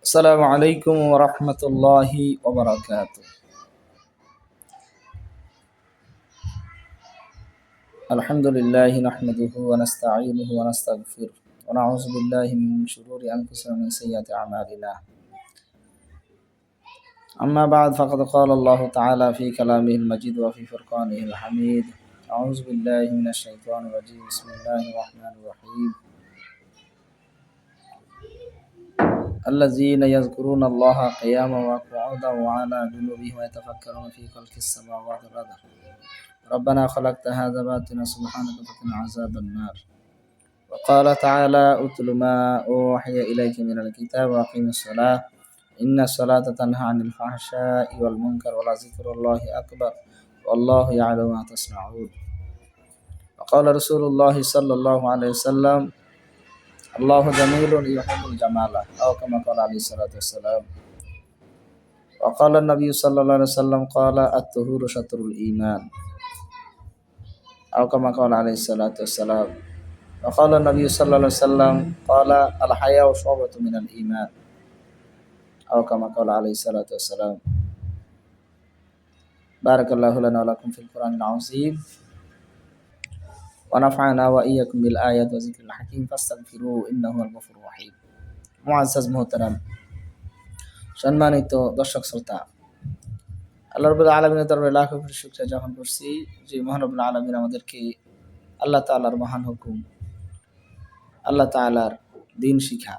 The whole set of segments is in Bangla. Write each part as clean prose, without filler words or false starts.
السلام عليكم ورحمة الله وبركاته. الحمد لله نحمده ونستعينه ونستغفره ونعوذ بالله من شرور أنفسنا ومن سيئات أعمالنا. أما بعد فقد قال الله تعالى في كلامه المجيد وفي فرقانه الحميد. أعوذ بالله من الشيطان الرجيم. بسم الله الرحمن الرحيم. الذين يذكرون الله قياما وقعودا وعلى جنوبهم ويتفكرون في خلق السماوات والأرض ربنا خلقت هذا باطلا سبحانك فقنا عذاب النار. وقال تعالى اتل ما أوحي إليك من الكتاب وأقم الصلاة إن الصلاة تنهى عن الفحشاء والمنكر ولذكر الله أكبر والله يعلم ما تصنعون. وقال رسول الله صلى الله عليه وسلم الله جميل يحب الجمال أو كما قال عليه الصلاة والسلام. وقال النبي صلى الله عليه وسلم قال الطهور شطر الإيمان أو كما قال عليه الصلاة والسلام. وقال النبي صلى الله عليه وسلم قال الحياء شعبة من الإيمان أو كما قال عليه الصلاة والسلام. بارك الله لنا ولكم في القرآن العظيم ونفعنا وإياكم بالآيات وذكر الحكيم فاستغفروه إنه هو الغفور الرحيم. মুআজ্জাজ মুহতারাম, সম্মানিত দর্শক শ্রোতা, আল্লাহ রাব্বুল আলামিনের দরবারে লাখ কোটি শুকরিয়া জ্ঞাপন করছি যে মহান রব্বুল আলামিন আমাদেরকে আল্লাহ তাআলার মহান হুকুম, আল্লাহ তাআলার দ্বীন শিক্ষা,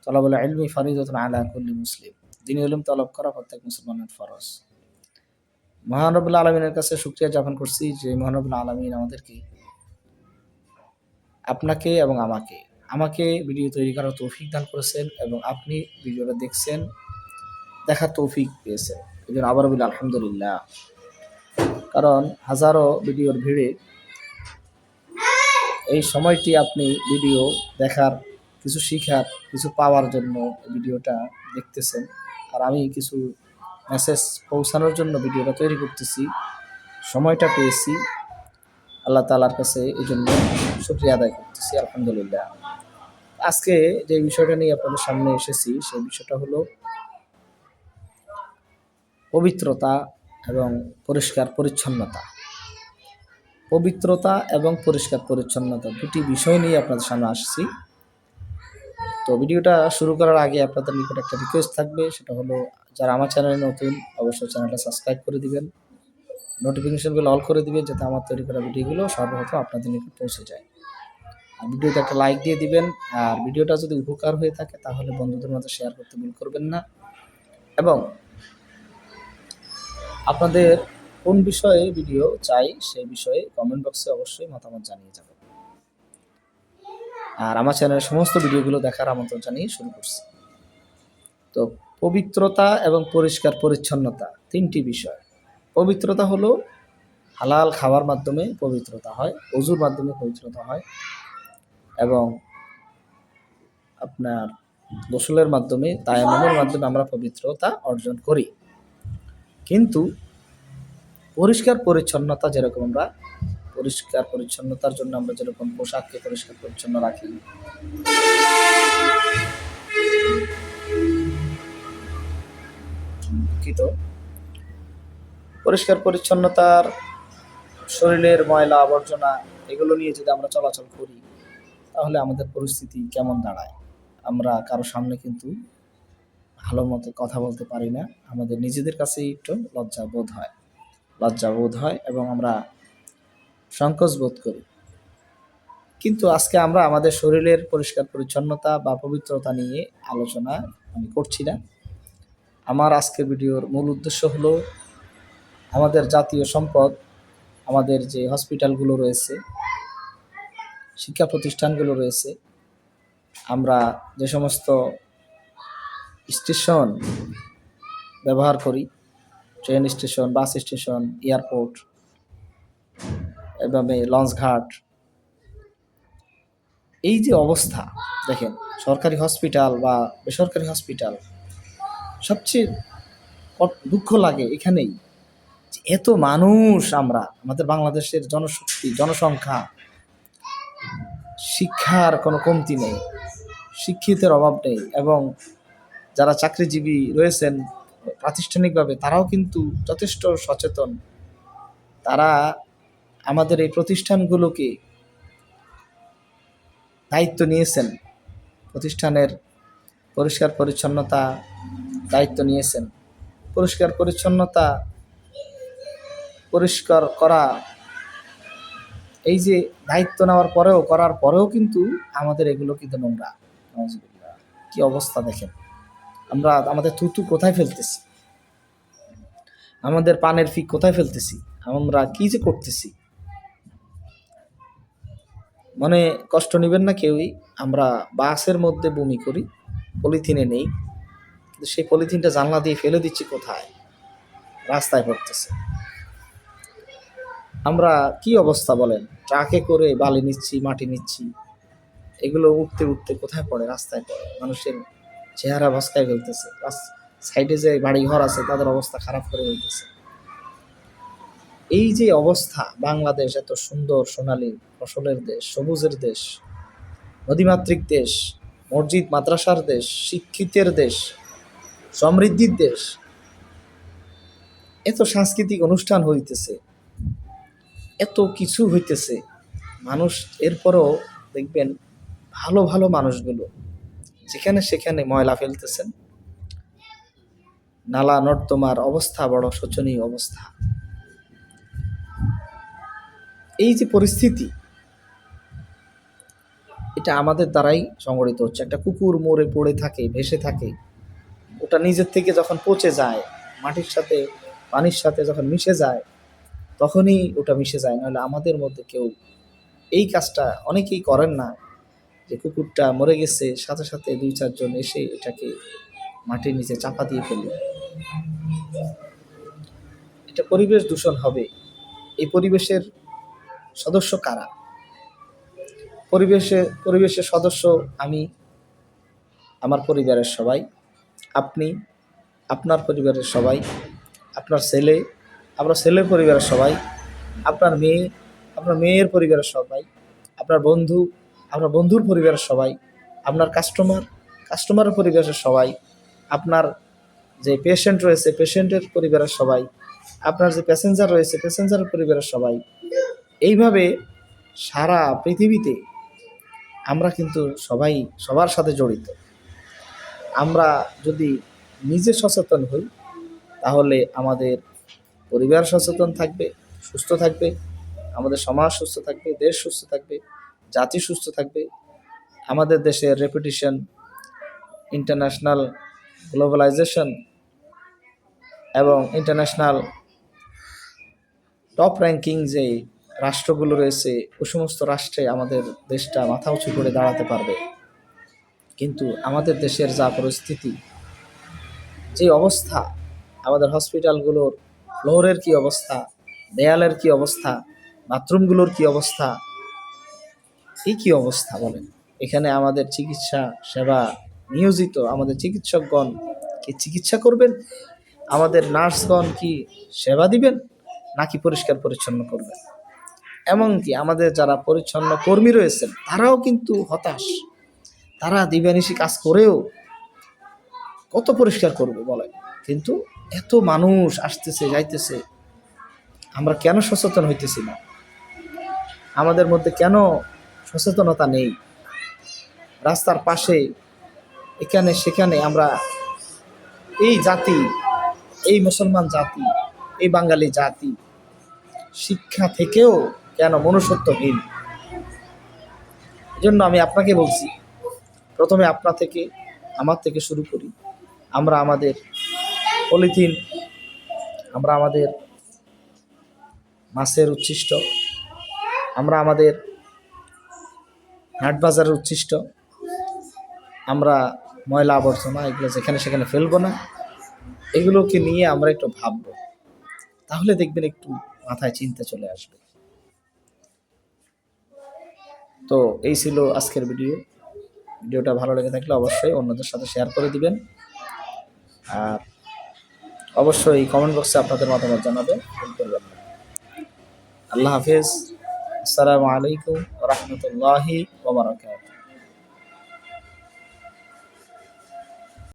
তলাবুল ইলমি ফরিদাতুন আলা কুল্লি মুসলিম, দ্বীনি ইলম তলব করা প্রত্যেক মুসলমানের ফরজ। মহান রব্বুল আলামিনের কাছে শুকরিয়া জ্ঞাপন করছি যে মহান রব্বুল আলামিন আমাদেরকে, আপনাকে এবং আমাকে ভিডিও তৈরি করার তৌফিক দান করেছেন এবং আপনি ভিডিওটা দেখছেন, দেখার তৌফিক পেয়েছেন। এই জন্য আবার বলি আলহামদুলিল্লাহ। কারণ হাজারো ভিডিওর ভিড়ে এই সময়টি আপনি ভিডিও দেখার, কিছু শিখার, কিছু পাওয়ার জন্য ভিডিওটা দেখতেছেন, আর আমি কিছু মেসেজ পৌঁছানোর জন্য ভিডিওটা তৈরি করতেছি, সময়টা পেয়েছি। আল্লাহ তাআলার কাছে এই জন্য শুকরিয়া আদায় করতেছি, আলহামদুলিল্লাহ। আজকে যে বিষয়টা নিয়ে আপনাদের সামনে এসেছি সেই বিষয়টা হলো পবিত্রতা এবং পরিষ্কার পরিচ্ছন্নতা। পবিত্রতা এবং পরিষ্কার পরিচ্ছন্নতা দুটি বিষয় নিয়ে আপনাদের সামনে আসছি। তো ভিডিওটা শুরু করার আগে আপনাদের নিকট একটা রিকোয়েস্ট থাকবে, সেটা হলো যারা আমার চ্যানেলে নতুন অবশ্যই চ্যানেলটা সাবস্ক্রাইব করে দিবেন, নোটিফিকেশনগুলো অল করে দিবেন যাতে আমার তৈরি করা ভিডিওগুলো সর্বপ্রথম আপনাদের নিকট পৌঁছে যায়। আর ভিডিওতে একটা লাইক দিয়ে দিবেন, আর ভিডিওটা যদি উপকার হয়ে থাকে তাহলে বন্ধুদের মধ্যে শেয়ার করতে ভুল করবেন না। এবং আপনাদের কোন বিষয়ে ভিডিও চাই সেই বিষয়ে কমেন্ট বক্সে অবশ্যই মতামত জানিয়ে যাবেন। আর আমার চ্যানেলের সমস্ত ভিডিওগুলো দেখার আমন্ত্রণ জানিয়ে শুরু করছি। তো পবিত্রতা এবং পরিষ্কার পরিচ্ছন্নতা তিনটি বিষয়। পবিত্রতা হলো হালাল খাওয়ার মাধ্যমে পবিত্রতা হয়, ওযুর মাধ্যমে পবিত্রতা হয়, এবং আপনার গোসলের মাধ্যমে, তায়াম্মুমের মাধ্যমে আমরা পবিত্রতা অর্জন করি। কিন্তু পরিষ্কার পরিচ্ছন্নতা যেরকম, আমরা পরিষ্কার পরিচ্ছন্নতার জন্য আমরা যেরকম পোশাককে পরিষ্কার পরিচ্ছন্ন রাখি, পরিষ্কার পরিচ্ছন্নতার শরীরের ময়লা আবর্জনা এগুলো নিয়ে যদি আমরা চলাচল করি তাহলে আমাদের পরিস্থিতি কেমন দাঁড়ায়? আমরা কারো সামনে কিন্তু ভালো মতো কথা বলতে পারি না, আমাদের নিজেদের কাছেই একটু লজ্জা বোধ হয় এবং আমরা সংকোচ বোধ করি। কিন্তু আজকে আমরা আমাদের শরীরের পরিষ্কার পরিচ্ছন্নতা বা পবিত্রতা নিয়ে আলোচনা আমি করছি না। আমার আজকের ভিডিওর মূল উদ্দেশ্য হলো আমাদের জাতীয় সম্পদ, আমাদের যে হসপিটালগুলো রয়েছে, শিক্ষা প্রতিষ্ঠানগুলো রয়েছে, আমরা যে সমস্ত স্টেশন ব্যবহার করি, train station, bus station, airport, এভাবে লঞ্চঘাট, এই যে অবস্থা দেখেন, সরকারি হসপিটাল বা বেসরকারি হসপিটাল, সবচেয়ে দুঃখ লাগে এখানেই যে এত মানুষ, আমাদের বাংলাদেশের জনশক্তি, জনসংখ্যা, শিক্ষার কোনো কমতি নেই, শিক্ষিতের অভাব নেই, এবং যারা চাকরিজীবী রয়েছেন প্রাতিষ্ঠানিকভাবে, তারাও কিন্তু যথেষ্ট সচেতন। তারা আমাদের এই প্রতিষ্ঠানগুলোকে দায়িত্ব নিয়েছেন, প্রতিষ্ঠানের পরিষ্কার পরিচ্ছন্নতা দায়িত্ব নিয়েছেন। পরিষ্কার পরিচ্ছন্নতা পরিষ্কার করা, এই যে দায়িত্ব নেওয়ার পরেও করার পরেও কিন্তু আমাদের এগুলো কিন্তু নোংরা। কি অবস্থা দেখেন, আমরা আমাদের থুতু কোথায় ফেলতেছি, আমাদের পানের ফিক কোথায় ফেলতেছি, আমরা কি যে করতেছি। মনে কষ্ট নেবেন না কেউই, আমরা বাসের মধ্যে বমি করি, পলিথিনে নেই, কিন্তু সেই পলিথিনটা জানলা দিয়ে ফেলে দিচ্ছি কোথায়, রাস্তায় পড়তেছে। আমরা কি অবস্থা বলেন, ট্রাকে করে বালি নিচ্ছি, মাটি নিচ্ছি, এগুলো উঠতে উঠতে কোথায় পড়ে, রাস্তায় পড়ে, মানুষের চেহারা ভস্কায় ফেলতেছে। সাইডে যে বাড়ি ঘর আছে তাদের অবস্থা খারাপ করে ফেলতেছে। এই যে অবস্থা, বাংলাদেশ এত সুন্দর সোনালী ফসলের দেশ, সবুজের দেশ, নদীমাতৃক দেশ, মসজিদ মাদ্রাসার দেশ, শিক্ষিতের দেশ, সমৃদ্ধির দেশ, এত সাংস্কৃতিক অনুষ্ঠান হইতেছে, এত কিছু হইতেছে, মানুষ এরপরও দেখবেন ভালো ভালো মানুষগুলো যেখানে সেখানে ময়লা ফেলতেছেন। নালা নর্দমার অবস্থা বড় শোচনীয় অবস্থা। এই যে পরিস্থিতি, এটা আমাদের দ্বারাই সংগঠিত হচ্ছে। একটা কুকুর মরে পড়ে থাকে, ভেসে থাকে, ওটা নিজের থেকে যখন পচে যায়, মাটির সাথে পানির সাথে যখন মিশে যায়, তখনই ওটা মিশে যায়। নাহলে আমাদের মধ্যে কেউ এই কাজটা অনেকেই করেন না, যে কুকুরটা মরে গেছে সাথে সাথে 2-4 জন এসে এটাকে মাটির নিচে চাপা দিয়ে ফেলে। এটা পরিবেশ দূষণ হবে। এই পরিবেশের সদস্য কারা? পরিবেশের সদস্য আমি, আমার পরিবারের সবাই, আপনি, আপনার পরিবারের সবাই, আপনার ছেলে, আপনার ছেলের পরিবারের সবাই, আপনার মেয়ে, আপনার মেয়ের পরিবারের সবাই, আপনার বন্ধু, আপনার বন্ধুর পরিবারের সবাই, আপনার কাস্টমারের পরিবারের সবাই, আপনার যে পেশেন্ট রয়েছে পেশেন্টের পরিবারের সবাই, আপনার যে প্যাসেঞ্জার রয়েছে প্যাসেঞ্জারের পরিবারের সবাই। এইভাবে সারা পৃথিবীতে আমরা কিন্তু সবাই সবার সাথে জড়িত। আমরা যদি নিজে সচেতন হই, তাহলে আমাদের পরিবার সচেতন থাকবে, সুস্থ থাকবে, আমাদের সমাজ সুস্থ থাকবে, দেশ সুস্থ থাকবে, জাতি সুস্থ থাকবে। আমাদের দেশের রেপুটেশন, ইন্টারন্যাশনাল গ্লোবালাইজেশন এবং ইন্টারন্যাশনাল টপ র্যাঙ্কিং যে রাষ্ট্রগুলো রয়েছে, ওই সমস্ত রাষ্ট্রে আমাদের দেশটা মাথা উঁচু করে দাঁড়াতে পারবে। কিন্তু আমাদের দেশের যা পরিস্থিতি, যে অবস্থা, আমাদের হসপিটালগুলোর ফ্লোরের কি অবস্থা, দেয়ালের কি অবস্থা, বাথরুমগুলোর কি অবস্থা, এই কি অবস্থা বলেন। এখানে আমাদের চিকিৎসা সেবা নিয়োজিত আমাদের চিকিৎসকগণ কি চিকিৎসা করবেন? আমাদের নার্সগণ কি সেবা দিবেন, নাকি পরিষ্কার পরিচ্ছন্ন করবেন? এমনকি আমাদের যারা পরিচ্ছন্ন কর্মী রয়েছেন তারাও কিন্তু হতাশ। তারা দিবানিশি কাজ করেও কত পরিষ্কার করবে বলেন। কিন্তু এত মানুষ আসতেছে যাইতেছে, আমরা কেন সচেতন হইতেছি না? আমাদের মধ্যে কেন সচেতনতা নেই? রাস্তার পাশে এখানে সেখানে আমরা এই জাতি, এই মুসলমান জাতি, এই বাঙালি জাতি শিক্ষা থেকেও কেন মনুষ্যত্বহীন? এজন্য আমি আপনাকে বলছি, প্রথমে আপনার থেকে, আমার থেকে শুরু করি। আমরা আমাদের পলিথিন, আমরা আমাদের মাছের উচ্ছিষ্ট, আমরা আমাদের হাটবাজারের উচ্ছিষ্ট, আমরা ময়লা আবর্জনা এগুলো যেখানে সেখানে ফেলবো না। এগুলোকে নিয়ে আমরা একটু ভাববো, তাহলে দেখবেন একটু মাথায় চিন্তা চলে আসবে। তো এই ছিল আজকের ভিডিওটা ভালো লেগে থাকলে অবশ্যই অন্যদের সাথে শেয়ার করে দিবেন, আর অবশ্যই কমেন্ট বক্সে আপনাদের মতামত জানাবেন, ভুল করবেন না। আল্লাহ হাফেজ। আসসালামু আলাইকুম ওয়া রাহমাতুল্লাহি ওয়া বারাকাতুহু।